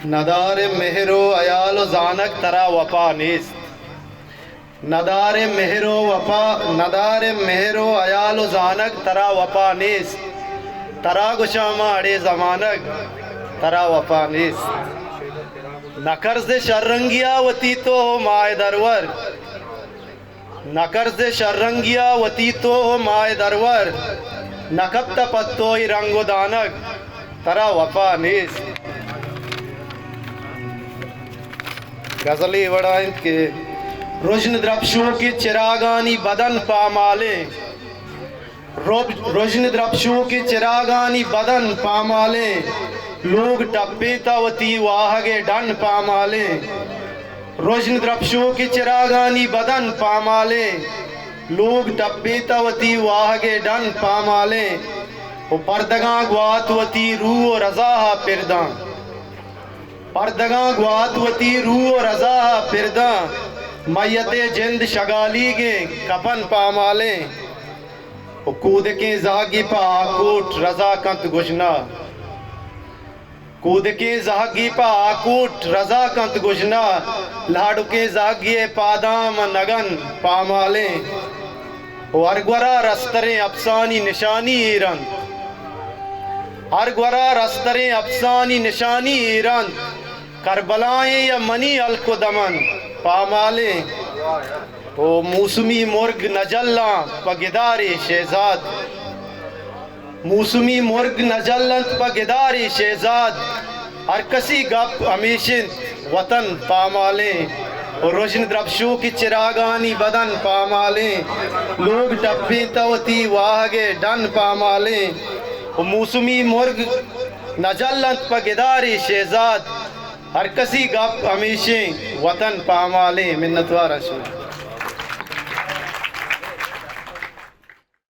नदार मेहरो अयाल जानक तरा वफा नेस्त। नदार मेहरो वफा नदार मेहरो अयाल जानक तरा वफा नेस्त। तरा गुशामा अड़े जमानक तरा वफा नेस्त। नकर्ज शर्रंगिया वती तो हो माए दरवर। नकर्ज शर्रंगिया वती तो हो माए दरवर। नकब तपत्तो रंगो दानक तरा वफा नेस्त। गजली वड़ाइन के रोशन द्रपशों के चिरागानी बदन पामाले। रोशन द्रपशों के चिरागानी बदन पामाले। लोग टप्पे तवती वाहगे डन पामाले। रोशन द्रपशों के चिरागानी बदन पामाले। लोग टप्पे तवती वाहगे डन पामाले। वो पर्दगा ग्वातवती रूह रजा पिरदा। पर्दगा ग्वातवती रूह रजा फिरदा। मैयते जिंद शगाली के कफन पामाले। कूद के जागी पा आकूट रजा कंत गुशना। कूद के जागी पा आकूट रजा कंत गुशना। लाडू के जागिए पादाम नगन पामाले। अरगवरा रस्तरे अफसानी निशानी ईरन। अरगवरा रस्तरे अफसानी निशानी ईरन। करबलाएं या मनी अलको दमन पामाले। ओ मौसमी मुर्ग नजल्ला पगिदारी शहजाद। मौसमी मुर्ग नजल्लत पगिदारी शहजाद। हर कसी गप हमेशिन वतन पामाले। और रोशन द्रपशों की चिरागानी बदन पामाले। लोग टप्पे तवती वाहगे डन पामाले। मौसमी मुर्ग नजल्लत पगिदारी शहजाद। हर कसी गप हमेशे वतन पामाले। मिन्नतवार रसूल।